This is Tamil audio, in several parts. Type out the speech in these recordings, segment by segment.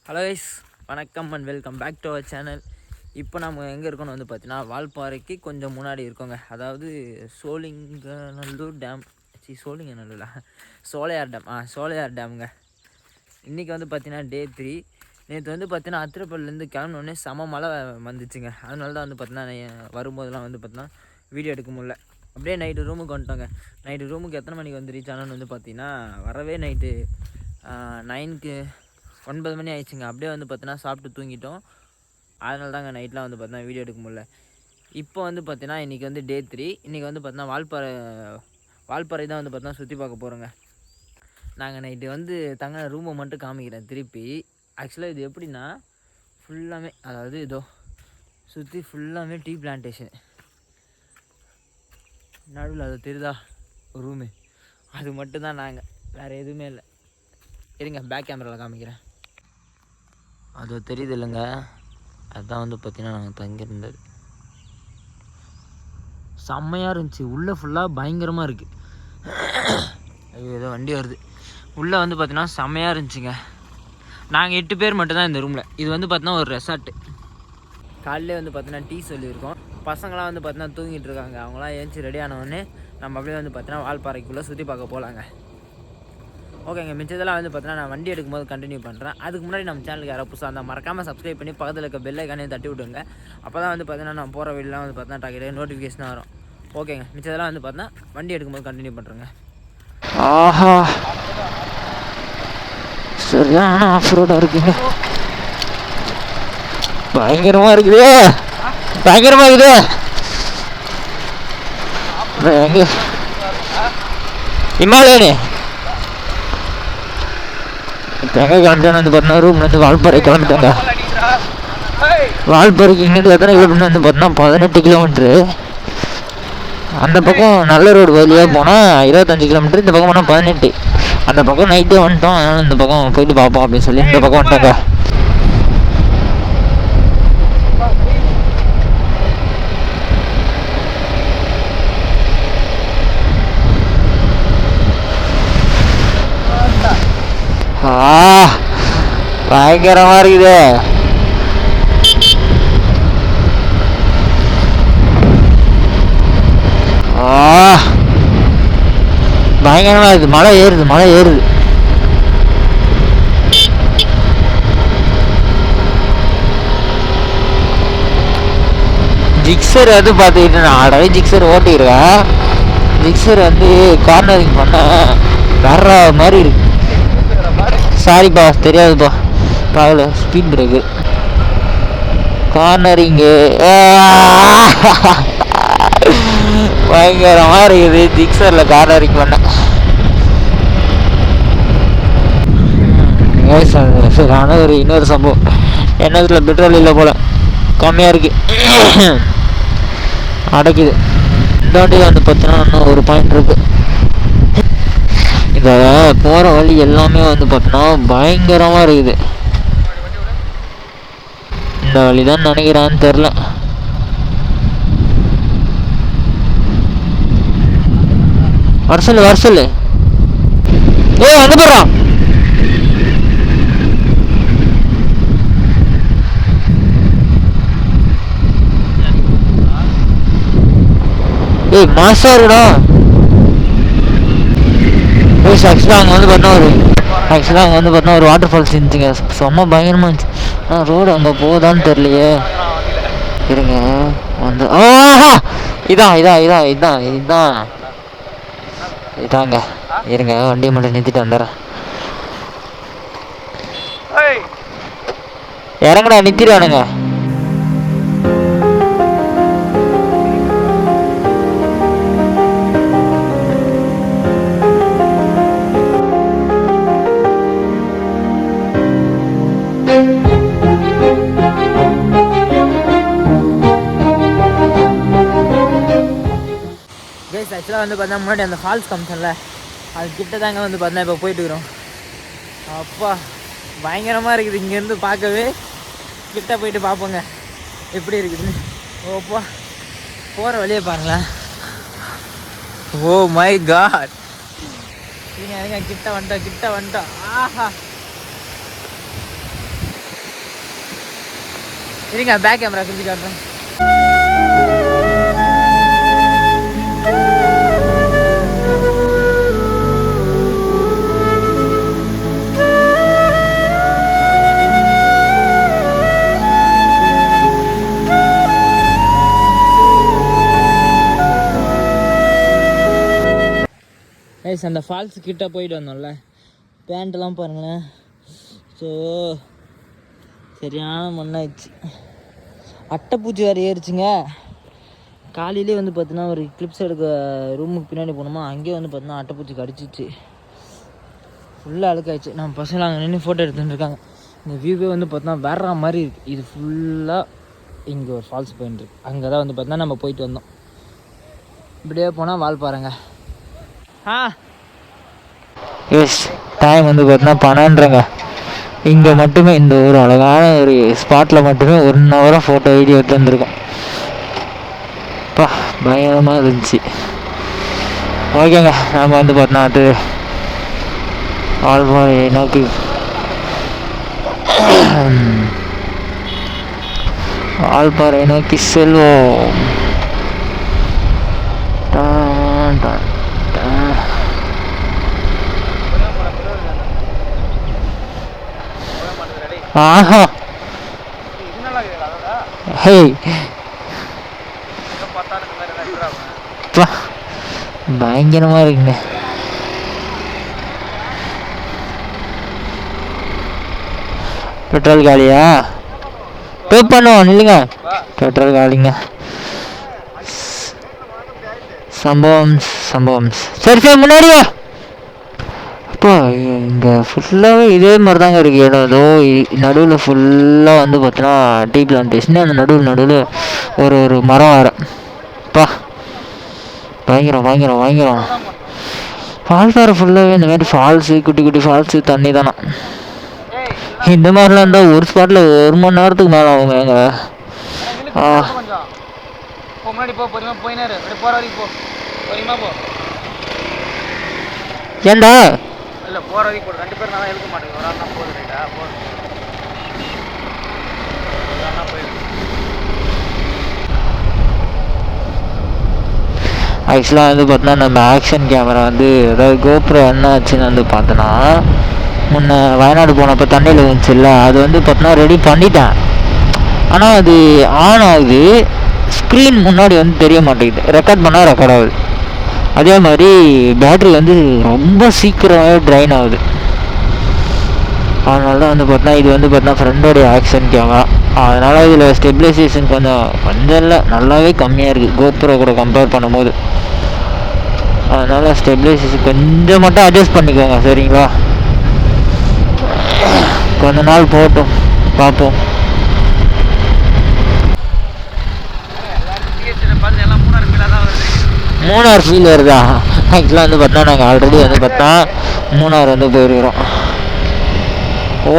ஹலோ கைஸ், வணக்கம் and welcome back to our channel. இப்போ நம்ம எங்கே இருக்கோன்னு வந்து பார்த்தீங்கன்னா வால்பாறைக்கு கொஞ்சம் முன்னாடி இருக்கோங்க. அதாவது சோழிங்கநல்லூர் டேம், சோழிங்கநல்லூரா, சோலையார் டேம், சோலையார் டேமுங்க. இன்றைக்கி வந்து பார்த்தீங்கன்னா டே 3. நேற்று வந்து பார்த்தீங்கன்னா அத்திரப்பள்ளிலேருந்து கிளம்பினோடனே செம மழை வந்துச்சுங்க. அதனால தான் வந்து பார்த்தீங்கன்னா வரும்போதெல்லாம் வந்து பார்த்தீங்கன்னா வீடியோ எடுக்க முடியல. அப்படியே நைட்டு ரூமுக்கு வந்துட்டோங்க. நைட்டு ரூமுக்கு எத்தனை மணிக்கு வந்து ரீச் ஆனோன்னு வந்து பார்த்தீங்கன்னா வரவே நைட்டு 9 மணி ஆயிடுச்சுங்க. அப்படியே வந்து பார்த்தீங்கன்னா சாப்பிட்டு தூங்கிட்டோம். அதனால தாங்க நைட்லாம் வந்து பார்த்தீங்கன்னா வீடியோ எடுக்க முடியல. இப்போ வந்து பார்த்தீங்கன்னா இன்றைக்கி வந்து டே 3. இன்றைக்கி வந்து பார்த்தீங்கன்னா வால்பாறை தான் வந்து பார்த்தீங்கன்னா சுற்றி பார்க்க போகிறோங்க. நாங்கள் நைட்டு வந்து தங்க ரூமை மட்டும் காமிக்கிறேன் திருப்பி. ஆக்சுவலாக இது எப்படின்னா ஃபுல்லாமே, அதாவது இதோ சுற்றி ஃபுல்லாமே டீ பிளான்டேஷன். நடுவில் அது தெரியுதா ரூமு, அது மட்டும்தான் நாங்கள், வேறு எதுவுமே இல்லை. இருங்க பேக் கேமராவில் காமிக்கிறேன். அது தெரியுது இல்லைங்க, அதுதான் வந்து பார்த்தீங்கன்னா நாங்கள் தங்கியிருந்தது. செம்மையாக இருந்துச்சு. உள்ளே ஃபுல்லாக பயங்கரமாக இருக்குது. ஐயோ ஏதோ வண்டி வருது. உள்ளே வந்து பார்த்தீங்கன்னா செம்மையாக இருந்துச்சுங்க. நாங்கள் 8 பேர் மட்டும்தான் இந்த ரூமில். இது வந்து பார்த்தீங்கன்னா ஒரு ரெசார்ட்டு. காலையிலே வந்து பார்த்தீங்கன்னா டீ சொல்லியிருக்கோம். பசங்களாம் வந்து பார்த்தீங்கன்னா தூங்கிட்டு இருக்காங்க. அவங்களாம் ஏஞ்சி ரெடி ஆனவுடனே நம்ம அப்படியே வந்து பார்த்தீங்கன்னா வால்பாறைக்குள்ளே சுற்றி பார்க்க போகலாங்க. ஓகேங்க, மிச்சதெல்லாம் வந்து பார்த்தீங்கன்னா நான் வண்டி எடுக்கும்போது கண்டினியூ பண்ணுறேன். அதுக்கு முன்னாடி நம்ம சேனலுக்கு யாராவது புதுசாக இருந்தால் மறக்காமல் சப்ஸ்கிரைப் பண்ணி பக்கத்தில் இருக்க பெல் ஐக்கானே தட்டி விட்டுங்க. அப்போ தான் வந்து பார்த்தீங்கன்னா நான் போகிற வீடெலாம் வந்து பார்த்தீங்கன்னா டக்கு நோட்டிஃபிகேஷனாக வரும். ஓகேங்க, மிச்சதெல்லாம் வந்து பார்த்தீங்கன்னா வண்டி எடுக்கும்போது கண்டினியூ பண்ணுறேங்க. ஆஹா, சரியான ஆஃப் ரோடாக இருக்குங்க. பயங்கரமாக இருக்குது, பயங்கரமாக இருக்குது. எங்கே இமாலயனே எங்கே கிளம்பிட்டான்னு வந்து பார்த்தீங்கன்னா ரூம்லேருந்து வால்பாறை கிளம்பிட்டாங்க. வால்பாறைக்கு இங்கிருந்து எத்தனை கிலோமீட்டர் வந்து பார்த்தீங்கன்னா 18 கிலோமீட்ரு. அந்த பக்கம் நல்ல ரோடு வழியாக போனால் 25 கிலோமீட்டர், இந்த பக்கம் போனால் 18. அந்த பக்கம் நைட்டே வந்துட்டோம். அதனால் இந்த பக்கம் போயிட்டு பார்ப்போம் அப்படின்னு சொல்லி இந்த பக்கம் வந்துட்டாங்க. பயங்கரமா இருக்குது. பயங்கரமா இருக்குது. மழை ஏறுது, மழை ஏறுது. ஜிக்ஸர் வந்து பார்த்துக்கிட்டு நான் ஆல்ரெடி ஜிக்ஸர் ஓட்டிக்கிறேன். ஜிக்ஸர் வந்து கார்னரிங் பண்ண வர்ற மாதிரி இருக்கு. சாரிப்பா, தெரியாதுப்பா, பாகல. ஸ்பீட் பிரேக்கு, கார்னரிங்கு பயங்கரமாக இருக்குது. ஜிக்ஸரில் கார்னரிங் பண்ண ஆனால் இன்னொரு சம்பவம், எண்ணத்தில் பெட்ரோல் இல்லை போல், கம்மியாக இருக்குது, அடைக்குது. இந்த வண்டியில் வந்து பார்த்தீங்கன்னா இன்னும் ஒரு பாயிண்ட் இருக்குது. இந்த போகிற வழி எல்லாமே வந்து பார்த்தோன்னா பயங்கரமாக இருக்குது. இந்த வழி தான் நினைக்கிறான்னு தெரில. வரசல் ஏ வந்து போடுறான். ஏய் மாசா இருக்குடா. ஆக்சுவலாக அங்கே வந்து பார்த்தீங்கன்னா ஒரு வாட்டர் ஃபால்ஸ் இருந்துச்சுங்க. செம்ம பயங்கரமாக இருந்துச்சு. ஆனால் ரோடு அங்கே போகுதான்னு தெரியலையே. இருங்க வந்து இதாங்க. இருங்க வண்டியை மட்டும் நிறுத்திட்டு வந்துடுறேன். இறங்கடா, நிறுத்திடுவானுங்க. ஆக்சுவலாக வந்து பார்த்தா முன்னாடி அந்த ஃபால்ஸ் காமிச்சோம்ல, அது கிட்ட தாங்க வந்து பார்த்தா இப்போ போயிட்டுருக்குறோம். அப்பா பயங்கரமாக இருக்குது. இங்கேருந்து பார்க்கவே கிட்ட போயிட்டு பார்ப்போங்க எப்படி இருக்குதுன்னு. ஓப்பா போகிற வழியே பாருங்களேன். ஓ மை காட், கிட்ட வந்துட்டோம். ஆஹா இருங்க பேக் கேமரா சுற்றி காட்டுறேன். அந்த ஃபால்ஸ் கிட்ட போயிட்டு வந்தோம்ல, பேண்ட்லாம் பாருங்களேன். ஸோ சரியான மண்ணாயிடுச்சு. அட்டைப்பூச்சி வேறு ஏறிச்சுங்க. காலையிலே வந்து பார்த்தீங்கன்னா ஒரு கிளிப்ஸ் எடுக்க ரூமுக்கு பின்னாடி போனோமா, அங்கேயே வந்து பார்த்தீங்கன்னா அட்டைப்பூச்சி கடிச்சிச்சு. ஃபுல்லாக அழுக்காயிடுச்சு. நம்ம பசங்க அங்கே நின்று ஃபோட்டோ எடுத்துகிட்டு இருக்காங்க. இந்த வியூவே வந்து பார்த்தீங்கன்னா வேற மாதிரி இருக்குது. இது ஃபுல்லாக இங்கே ஒரு ஃபால்ஸ் பாயிண்ட் இருக்குது. அங்கே தான் வந்து பார்த்தீங்கன்னா நம்ம போயிட்டு வந்தோம். இப்படியே போனால் வால்பாறைங்க. எஸ், டைம் வந்து பார்த்தீங்கன்னா 12:30ங்க. இங்கே மட்டுமே இந்த ஒரு அழகான ஒரு ஸ்பாட்டில் மட்டுமே 1 ஹவராக ஃபோட்டோ வீடியோ எடுத்து வந்திருக்கோம். பயங்கரமாக இருந்துச்சு. ஓகேங்க, நம்ம வந்து பார்த்தோன்னா அது வால்பாறை நோக்கி வால்பாறை நோக்கி செல்வோம். ஆஹா, ஹே பயங்கரமா இருக்குங்க. பெட்ரோல் காலியா? பே பண்ணுவோம் இல்லைங்க. பெட்ரோல் காலிங்க. சம்பவம் சரி சரி முன்னாடியா. அப்போ இங்கே ஃபுல்லாகவே இதே மாதிரி தாங்க இருக்குது இடம். ஏதோ நடுவில் ஃபுல்லாக வந்து பார்த்தோன்னா டீ பிளான்டேஷன். அந்த நடுவில் ஒரு மரம் வேறு. பயங்கரம். வால்பாறை ஃபுல்லாகவே இந்த மாதிரி ஃபால்ஸு, குட்டி ஃபால்ஸு, தண்ணி தானே. இந்த மாதிரிலாம் இருந்தால் ஒரு ஸ்பாட்டில் 1 மணி நேரத்துக்கு மேலே ஆகுங்க. ஏண்டா இல்லை போகிற வரைக்கும் போடு. 2 பேர் நான் எழுத மாட்டேங்க. ஒரு ஆள் தான் போகுது. ரைட்டா போகுது. ஆக்சுவலாக வந்து பார்த்தோன்னா நம்ம ஆக்ஷன் கேமரா வந்து அதாவது கோப்ரோ என்ன ஆச்சுன்னு வந்து பார்த்தோன்னா, முன்ன வயநாடு போனப்போ தண்ணியில் இருந்துச்சுல்ல, அது வந்து பார்த்தோன்னா ரெடி பண்ணிட்டேன். ஆனால் அது ஆன் ஆகுது, ஸ்க்ரீன் முன்னாடி வந்து தெரிய மாட்டேங்குது. ரெக்கார்ட் பண்ணால் ரெக்கார்ட் ஆகுது. அதே மாதிரி பேட்ரி வந்து ரொம்ப சீக்கிரமாகவே ட்ரைன் ஆகுது. அதனால தான் வந்து பார்த்தோன்னா இது வந்து பார்த்தோன்னா ஃப்ரெண்டோடைய ஆக்ஷன் கேமரா. அதனால் இதில் ஸ்டெபிலைசேஷன் கொஞ்சம் இல்லை, நல்லாவே கம்மியாக இருக்குது கோப்ரோ கூட கம்பேர் பண்ணும்போது. அதனால் ஸ்டெபிலைசேஷன் கொஞ்சம் மட்டும் அட்ஜஸ்ட் பண்ணிக்கோங்க சரிங்களா. கொஞ்ச நாள் போட்டோம் பார்ப்போம். மூணார் ஃபீல் வருதா? ஆக்சுவலாக வந்து பார்த்தோன்னா நாங்கள் ஆல்ரெடி வந்து பார்த்தா மூணார் வந்து போயிருக்கிறோம்.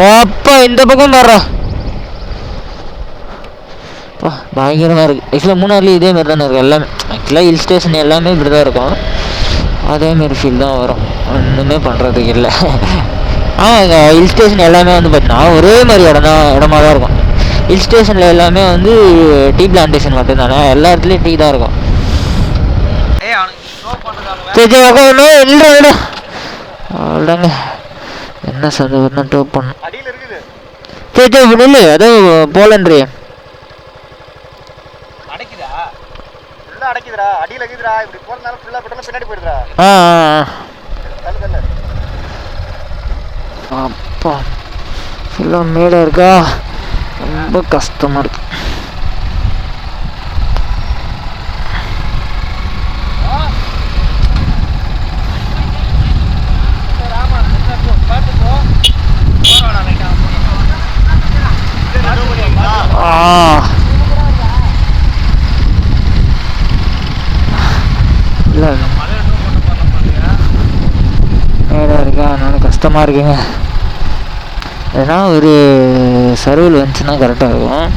ஓப்பா இந்த பக்கம் வர்றோம். பயங்கரமாக இருக்குது. ஆக்சுவலாக மூணார்லேயும் இதே மாதிரி தானே இருக்குது எல்லாமே. ஆக்சுவலாக ஹில் ஸ்டேஷன் எல்லாமே இப்படி தான் இருக்கும். அதேமாரி ஃபீல் தான் வரும், ஒன்றுமே பண்ணுறதுக்கு இல்லை. இங்கே ஹில் ஸ்டேஷன் எல்லாமே வந்து பார்த்தீங்கன்னா ஒரே மாதிரி இடமா தான் இருக்கும். ஹில் ஸ்டேஷனில் எல்லாமே வந்து டீ பிளான்டேஷன் மட்டும்தானே, எல்லா இடத்துலையும் டீ தான் இருக்கும். அவ்வளோதாங்க, என்ன சந்தோஷம்னா டோப் பண்ணும். சரி இல்லை அதோ போலன்றி அப்பா ஃபுல்லாக மேலே இருக்கா, ரொம்ப கஷ்டமாக இருக்கு. இல்லை மேலே இருக்கா, அதனால கஷ்டமாக இருக்குங்க. ஏன்னா ஒரு சர்வல் வந்துச்சுன்னா கரெக்டாக இருக்கும்.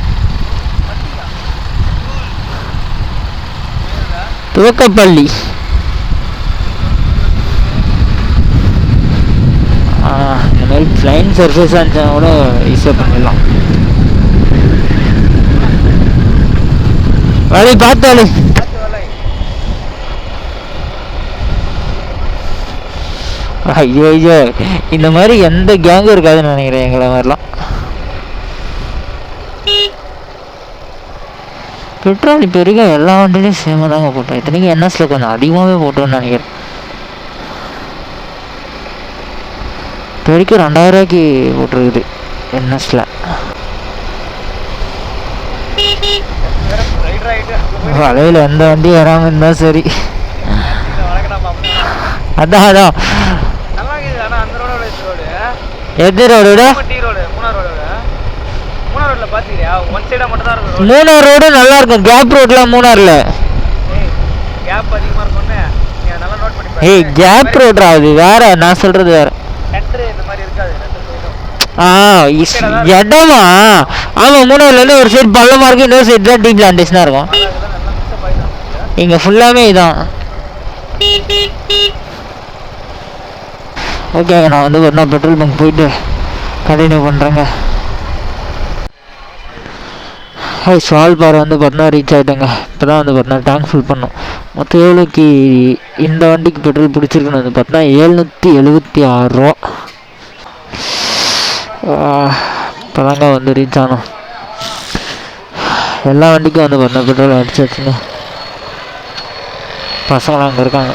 துவக்கப்பள்ளி இந்த மாதிரி பிளைன் சர்ஃபேஸாக இருந்துச்சுன்னா கூட ஈஸியாக பண்ணிடலாம். வழி பார்த்து வழி. ஐயோ ஐயோ, இந்த மாதிரி எந்த கேங்கும் இருக்காதுன்னு நினைக்கிறேன் எங்களை மாதிரிலாம். பெட்ரோல் இப்போ வரைக்கும் எல்லா வண்டிலையும் சேமாக தாங்க போட்டோம். இத்தனைக்கும் என்எஸில் கொஞ்சம் அதிகமாகவே போட்டோம்னு நினைக்கிறேன். இப்போ வரைக்கும் 2000 ரூபாய்க்கு போட்டிருக்குது என்எஸில். வலையில் எந்த வண்டியும் வராமல் இருந்தால் சரி. அதான் அதான் எது ரோடு? மூணார் ரோடு நல்லா இருக்கும். கேப் ரோட்லாம் மூணார்ல. ஏய் கேப் ரோட் ஆகுது வேற, நான் சொல்றது வேற. இடமா? ஆமா, மூணாறுல இருந்து ஒரு சைடு பள்ளமா இருக்கு, இன்னொரு சைடு தான் டீ பிளான்டேஷனா இருக்கும். இங்க ஃபுல்லாமே இதான். ஓகே, நான் வந்து ஒரு நாள் பெட்ரோல் பங்க் போயிட்டு கண்டினியூ பண்ணுறேங்க. வால்பாறை வந்து பார்த்தீங்கன்னா ரீச் ஆகிட்டேங்க. இப்போ தான் வந்து பார்த்தீங்கன்னா டேங்க் ஃபுல் பண்ணோம். மொத்தம் எவ்வளோக்கு இந்த வண்டிக்கு பெட்ரோல் பிடிச்சிருக்குன்னு வந்து பார்த்தீங்கன்னா 776 ரூபா. இப்போ தாங்க வந்து ரீச் ஆனோம். எல்லா வண்டிக்கும் வந்து பார்த்தீங்கன்னா பெட்ரோல் அடிச்சாச்சுங்க. பசங்களாம் அங்கே இருக்காங்க.